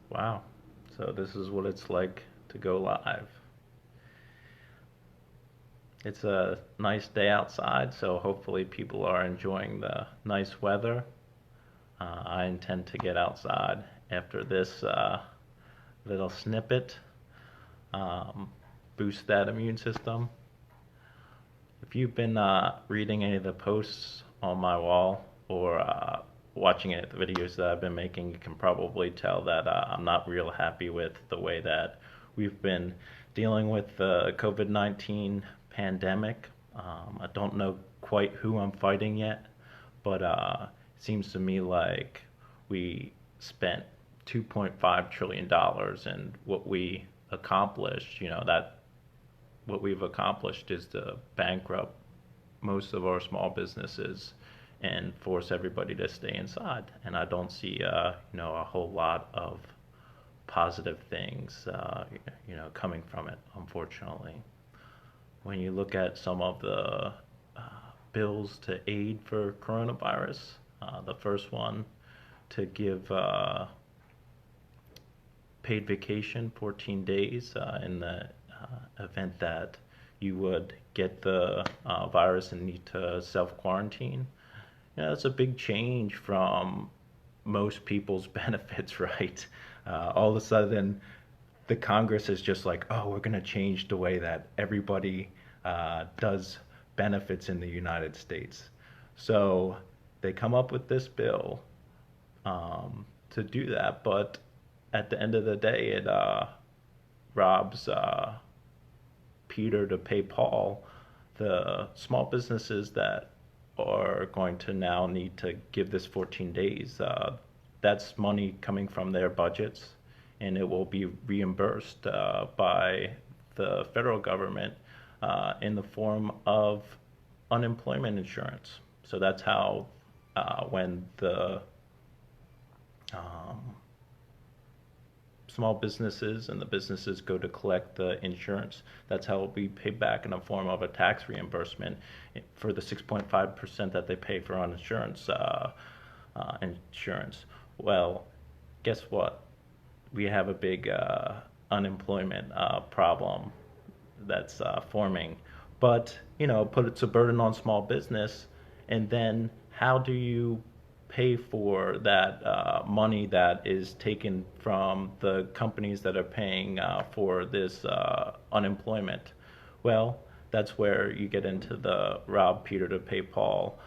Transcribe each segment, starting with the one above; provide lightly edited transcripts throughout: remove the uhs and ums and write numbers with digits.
Wow. So this is what it's like to go live. It's a nice day outside, so hopefully people are enjoying the nice weather. I intend to get outside after this little snippet, um, boost that immune system. If you've been reading any of the posts on my wall or watching any of the videos that I've been making, you can probably tell that I'm not real happy with the way that we've been dealing with the COVID-19 pandemic. I don't know quite who I'm fighting yet, but it seems to me like we spent $2.5 trillion dollars, and what we accomplished, that what we've accomplished is to bankrupt most of our small businesses and force everybody to stay inside. And I don't see, a whole lot of positive things, coming from it, unfortunately. When you look at some of the bills to aid for coronavirus, the first one to give paid vacation 14 days in the event that you would get the virus and need to self-quarantine. That's a big change from most people's benefits, right? All of a sudden, the Congress is just like, oh, we're going to change the way that everybody does benefits in the United States. So they come up with this bill to do that, but at the end of the day, it robs Peter to pay Paul. The small businesses that are going to now need to give this 14 days, that's money coming from their budgets, and it will be reimbursed by the federal government in the form of unemployment insurance. So that's how, when the um, small businesses and the businesses go to collect the insurance, that's how it will be paid back in the form of a tax reimbursement for the 6.5% that they pay for insurance. Well, guess what? We have a big unemployment problem that's forming. But, it's a burden on small business. And then how do you pay for that money that is taken from the companies that are paying for this unemployment? Well, that's where you get into the rob Peter to pay Paul.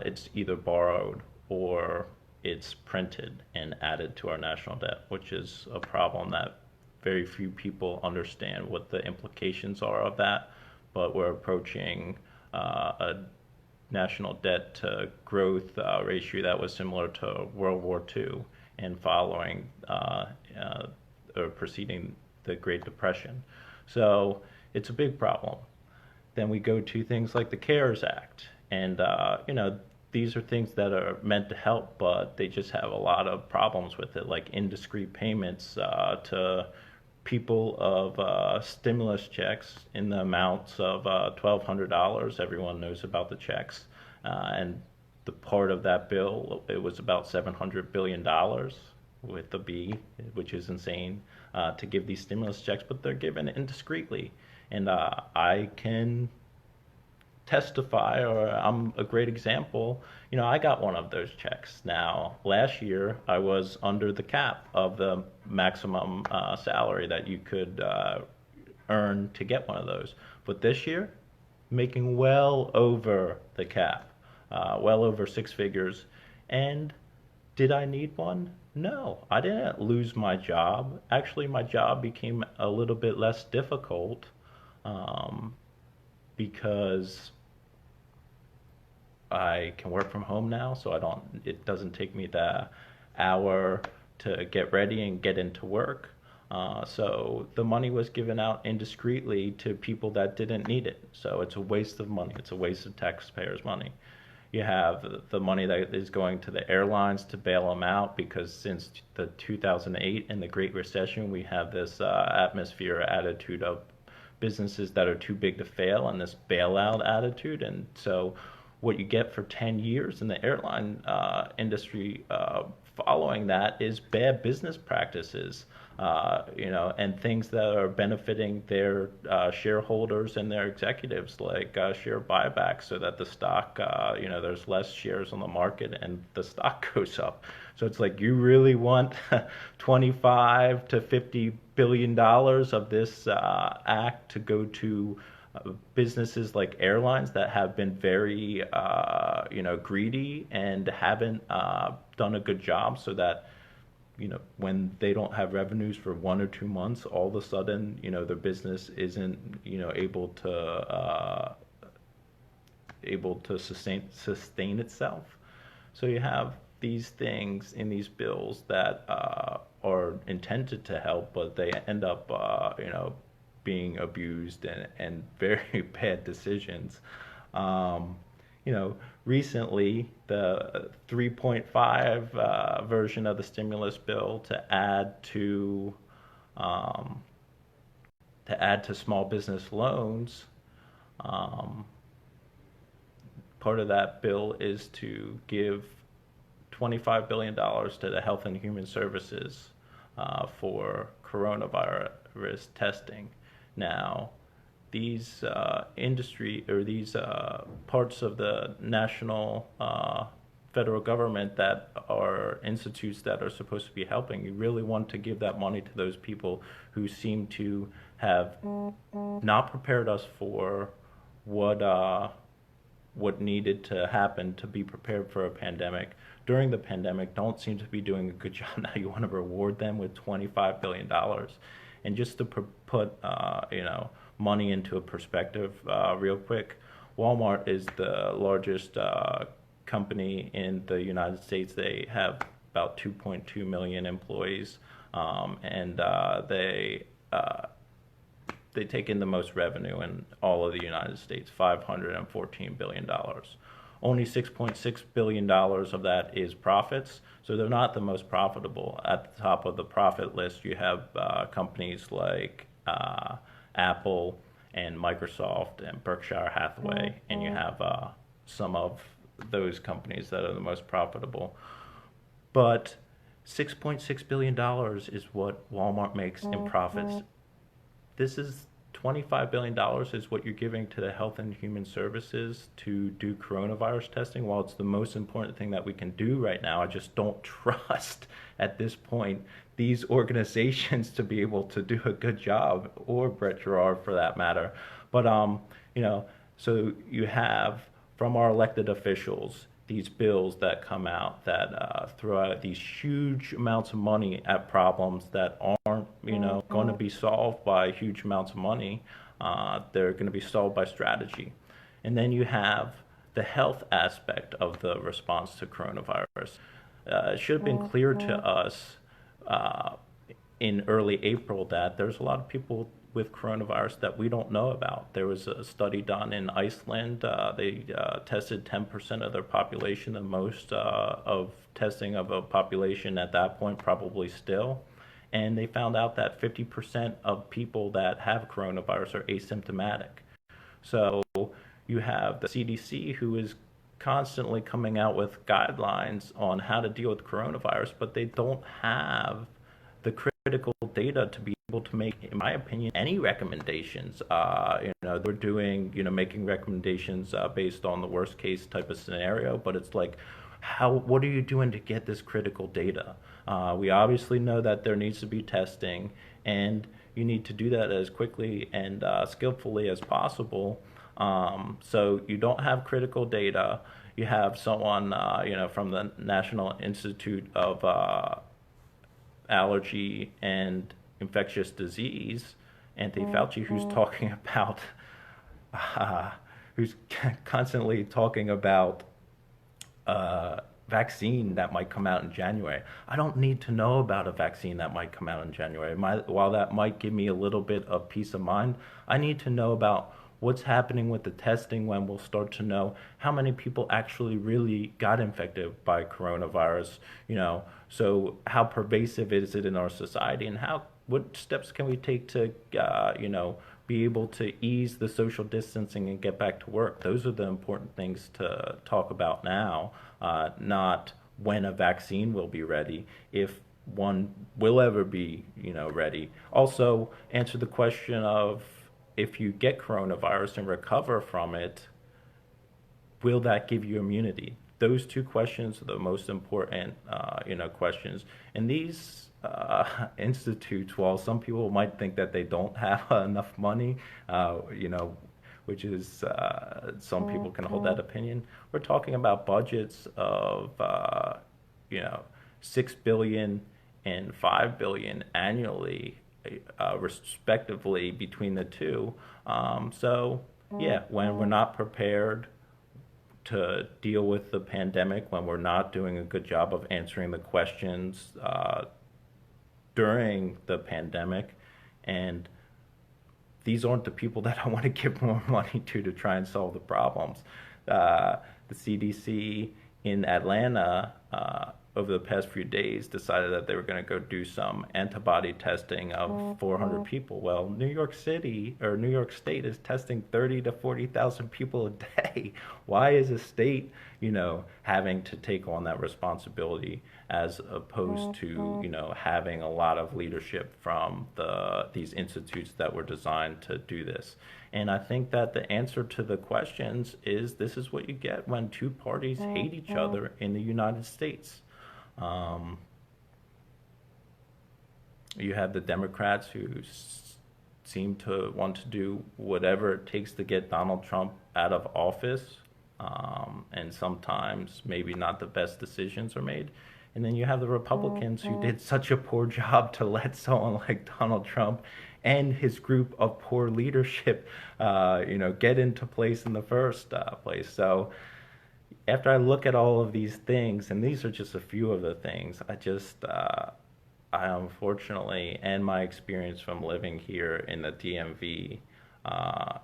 It's either borrowed or it's printed and added to our national debt, which is a problem that very few people understand what the implications are of that. But we're approaching a national debt to growth ratio that was similar to World War II and following or preceding the Great Depression. So it's a big problem. Then we go to things like the CARES Act, and these are things that are meant to help, but they just have a lot of problems with it, like indiscreet payments to people of stimulus checks in the amounts of $1,200. Everyone knows about the checks. And the part of that bill, it was about $700 billion with a B, which is insane, to give these stimulus checks, but they're given indiscreetly. And I can testify, or I'm a great example. I got one of those checks. Now, last year, I was under the cap of the maximum salary that you could earn to get one of those. But this year, making well over the cap, well over six figures. And did I need one? No, I didn't lose my job. Actually, my job became a little bit less difficult um, because I can work from home now, so it doesn't take me the hour to get ready and get into work. So the money was given out indiscreetly to people that didn't need it. So it's a waste of money. It's a waste of taxpayers' money. You have the money that is going to the airlines to bail them out, because since the 2008 and the Great Recession, we have this atmosphere attitude of businesses that are too big to fail, and this bailout attitude. And so what you get for 10 years in the airline industry following that is bad business practices, and things that are benefiting their shareholders and their executives, like share buybacks, so that the stock, there's less shares on the market and the stock goes up. So it's like, you really want 25 to 50 billion dollars of this act to go to businesses like airlines that have been very, greedy and haven't done a good job, so that when they don't have revenues for 1 or 2 months, all of a sudden, their business isn't, able to sustain itself. So you have these things in these bills that are intended to help, but they end up, being abused, and very bad decisions. Um, Recently, the 3.5 version of the stimulus bill um, to add to small business loans. Um, Part of that bill is to give $25 billion dollars to the Health and Human Services for coronavirus testing. Now, these these parts of the national federal government that are institutes that are supposed to be helping, you really want to give that money to those people who seem to have not prepared us for what needed to happen to be prepared for a pandemic. During the pandemic, don't seem to be doing a good job. Now you want to reward them with $25 billion dollars. And just to put, money into a perspective, real quick, Walmart is the largest company in the United States. They have about 2.2 million employees, and they take in the most revenue in all of the United States, $514 billion. Only $6.6 billion of that is profits, so they're not the most profitable. At the top of the profit list, you have companies like Apple and Microsoft and Berkshire Hathaway, and you have some of those companies that are the most profitable. But $6.6 billion is what Walmart makes in profits. This is $25 billion is what you're giving to the Health and Human Services to do coronavirus testing. While it's the most important thing that we can do right now, I just don't trust at this point these organizations to be able to do a good job, or Brett Gerard for that matter. But so you have from our elected officials these bills that come out that throw out these huge amounts of money at problems that aren't, going to be solved by huge amounts of money. They're going to be solved by strategy. And then you have the health aspect of the response to coronavirus. It should have been clear to us in early April that there's a lot of people with coronavirus that we don't know about. There was a study done in Iceland. They tested 10% of their population, the most of testing of a population at that point, probably still. And they found out that 50% of people that have coronavirus are asymptomatic. So you have the CDC, who is constantly coming out with guidelines on how to deal with coronavirus, but they don't have the critical data to be able to make, in my opinion, any recommendations. They're doing, making recommendations based on the worst case type of scenario, but it's like, what are you doing to get this critical data? We obviously know that there needs to be testing, and you need to do that as quickly and skillfully as possible. So you don't have critical data. You have someone, from the National Institute of Allergy and Infectious Disease, Anthony Fauci, who's talking about, who's constantly talking about vaccine that might come out in January. I don't need to know about a vaccine that might come out in January. While that might give me a little bit of peace of mind, I need to know about what's happening with the testing, when we'll start to know how many people actually really got infected by coronavirus, so how pervasive is it in our society, and what steps can we take to, be able to ease the social distancing and get back to work. Those are the important things to talk about now, not when a vaccine will be ready, if one will ever be, ready. Also, answer the question of if you get coronavirus and recover from it, will that give you immunity? Those two questions are the most important, questions. And these institutes, while some people might think that they don't have enough money, which is some people can hold that opinion. We're talking about budgets of, 6 billion and 5 billion annually, respectively, between the two. So, yeah, when we're not prepared to deal with the pandemic, when we're not doing a good job of answering the questions during the pandemic, and these aren't the people that I want to give more money to try and solve the problems. The CDC in Atlanta over the past few days decided that they were going to go do some antibody testing of 400 people. Well, New York City or New York State is testing 30 to 40,000 people a day. Why is a state, having to take on that responsibility as opposed to, having a lot of leadership from these institutes that were designed to do this? And I think that the answer to the questions is this is what you get when two parties hate each other in the United States. You have the Democrats who seem to want to do whatever it takes to get Donald Trump out of office, and sometimes maybe not the best decisions are made. And then you have the Republicans who did such a poor job to let someone like Donald Trump and his group of poor leadership, get into place in the first place. So after I look at all of these things, and these are just a few of the things, I unfortunately, and my experience from living here in the DMV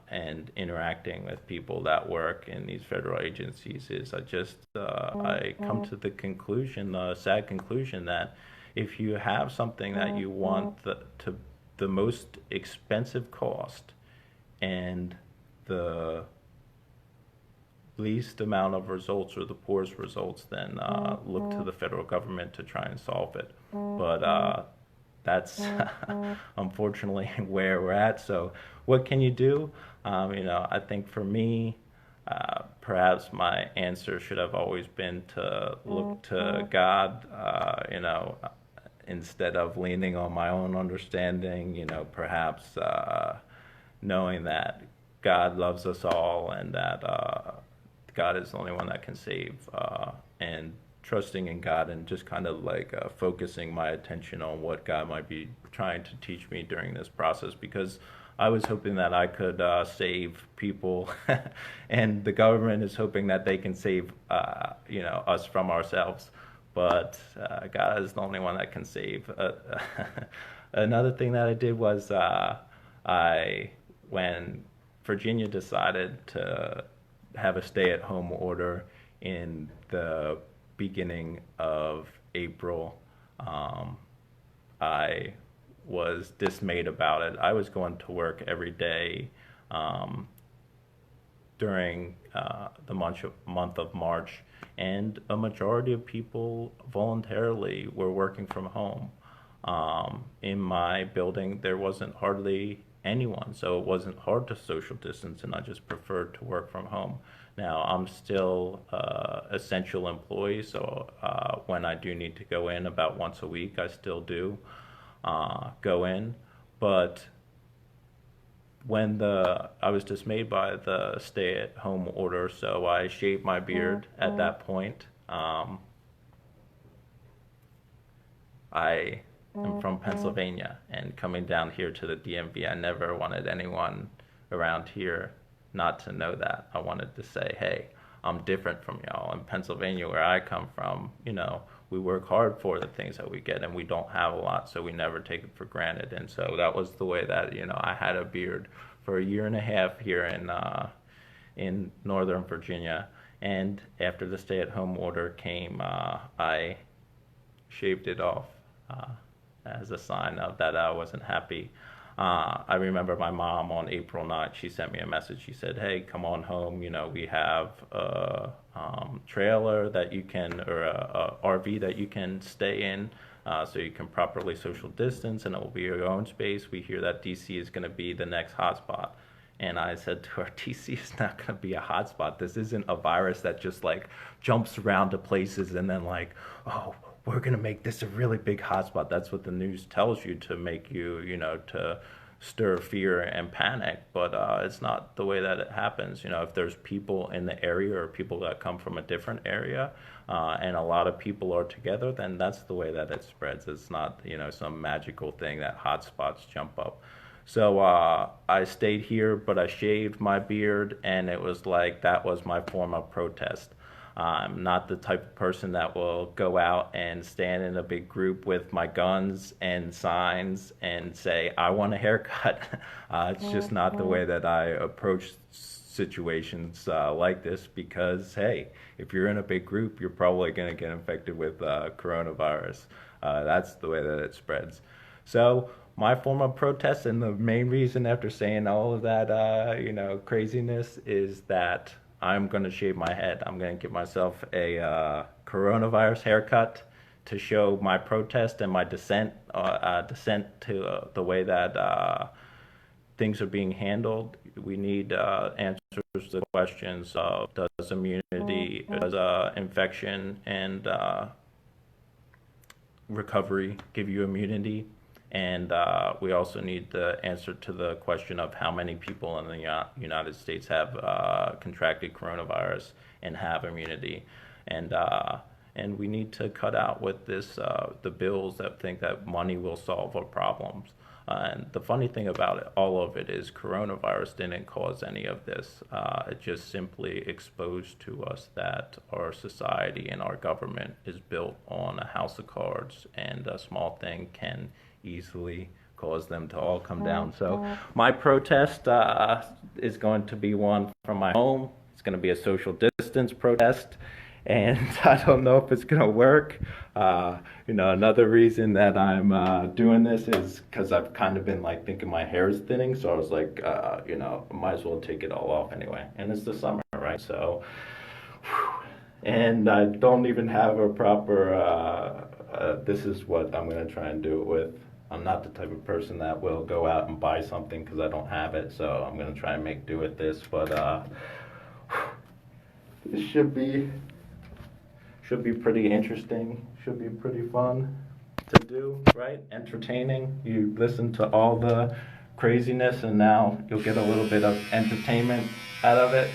and interacting with people that work in these federal agencies, is I come to the conclusion, the sad conclusion, that if you have something that you want the most expensive cost and the least amount of results or the poorest results, then look to the federal government to try and solve it. But that's unfortunately where we're at. So what can you do? I think for me, perhaps my answer should have always been to look to God, instead of leaning on my own understanding, perhaps knowing that God loves us all and that God is the only one that can save, and trusting in God and just kind of like focusing my attention on what God might be trying to teach me during this process, because I was hoping that I could save people and the government is hoping that they can save us from ourselves, but God is the only one that can save. Another thing that I did was when Virginia decided to have a stay-at-home order in the beginning of April, I was dismayed about it. I was going to work every day during the month of March, and a majority of people voluntarily were working from home. In my building, there wasn't hardly anyone, so it wasn't hard to social distance, and I just preferred to work from home. Now, I'm still essential employee, so when I do need to go in about once a week, I still do go in. But when I was dismayed by the stay-at-home order, so I shaved my beard at that point. I am from Pennsylvania, and coming down here to the DMV, I never wanted anyone around here not to know that. I wanted to say, hey, I'm different from y'all. In Pennsylvania, where I come from, we work hard for the things that we get, and we don't have a lot, so we never take it for granted. And so that was the way that, I had a beard for a year and a half here in Northern Virginia. And after the stay-at-home order came, I shaved it off as a sign of that I wasn't happy. I remember my mom on April 9th, she sent me a message. She said, "Hey, come on home. We have a trailer that you can, or a RV that you can stay in, so you can properly social distance, and it will be your own space. We hear that DC is going to be the next hotspot." And I said to her, "DC is not going to be a hotspot. This isn't a virus that just like jumps around to places and then like, oh, we're going to make this a really big hotspot." That's what the news tells you, to make you, to stir fear and panic. But it's not the way that it happens. If there's people in the area or people that come from a different area, and a lot of people are together, then that's the way that it spreads. It's not, some magical thing that hotspots jump up. So I stayed here, but I shaved my beard, and it was like that was my form of protest. I'm not the type of person that will go out and stand in a big group with my guns and signs and say, "I want a haircut." It's just not the way that I approach situations like this, because, hey, if you're in a big group, you're probably going to get infected with coronavirus. That's the way that it spreads. So my form of protest, and the main reason after saying all of that, craziness, is that I'm going to shave my head. I'm going to give myself a coronavirus haircut to show my protest and my dissent to the way that things are being handled. We need answers to questions of, does immunity, does infection and recovery give you immunity? And we also need the answer to the question of how many people in the United States have contracted coronavirus and have immunity. And we need to cut out with this the bills that think that money will solve our problems. And the funny thing about it, all of it, is coronavirus didn't cause any of this. It just simply exposed to us that our society and our government is built on a house of cards, and a small thing can easily cause them to all come down. So my protest is going to be one from my home. It's going to be a social distance protest, and I don't know if it's going to work. Another reason that I'm doing this is because I've kind of been like thinking my hair is thinning, so I was like, might as well take it all off anyway. And it's the summer, right? So, and I don't even have a proper, this is what I'm going to try and do it with. I'm not the type of person that will go out and buy something because I don't have it, so I'm going to try and make do with this. But this should be pretty interesting, should be pretty fun to do, right? Entertaining. You listen to all the craziness, and now you'll get a little bit of entertainment out of it.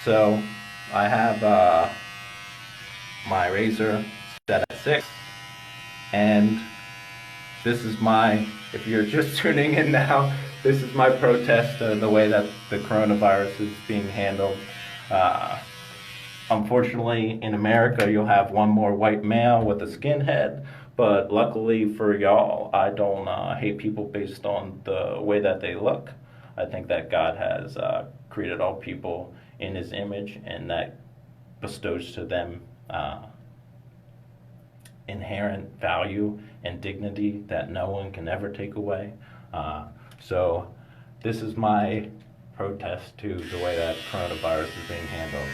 So I have my razor set at 6. And this is if you're just tuning in now, this is my protest of the way that the coronavirus is being handled. Unfortunately, in America, you'll have one more white male with a skinhead, but luckily for y'all, I don't hate people based on the way that they look. I think that God has created all people in His image, and that bestows to them inherent value and dignity that no one can ever take away. So this is my protest to the way that coronavirus is being handled.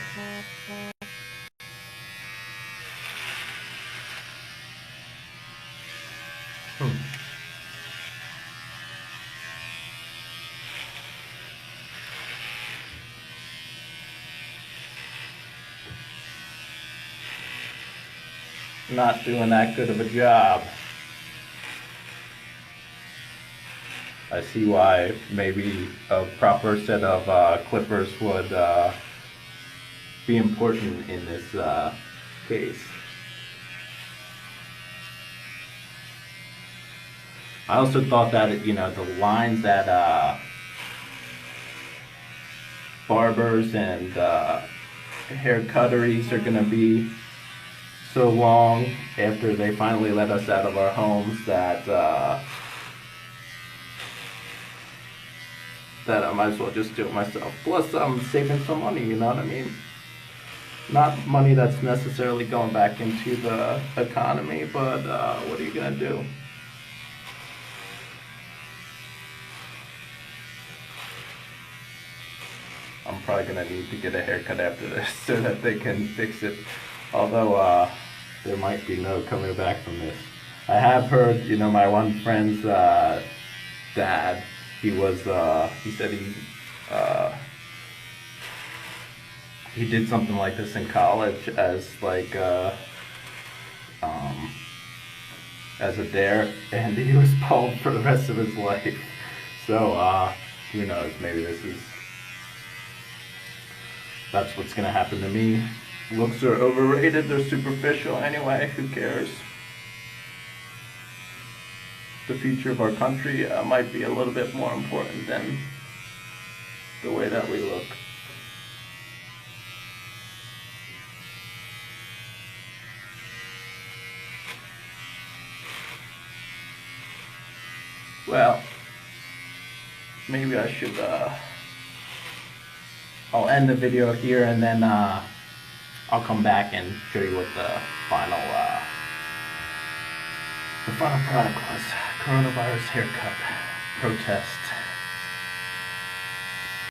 Not doing that good of a job. I see why maybe a proper set of clippers would be important in this case. I also thought that, the lines that barbers and hair cutteries are going to be so long after they finally let us out of our homes that I might as well just do it myself. Plus, I'm saving some money, you know what I mean? Not money that's necessarily going back into the economy, but what are you going to do? probably gonna need to get a haircut after this so that they can fix it. Although there might be no coming back from this. I have heard, you know, my one friend's dad. He said he did something like this in college as like as a dare, and he was bald for the rest of his life. So who knows? Maybe that's what's gonna happen to me. Looks are overrated. They're superficial anyway. Who cares? The future of our country might be a little bit more important than the way that we look. Well, maybe I should, I'll end the video here, and then I'll come back and show you what the final product was. Coronavirus haircut protest.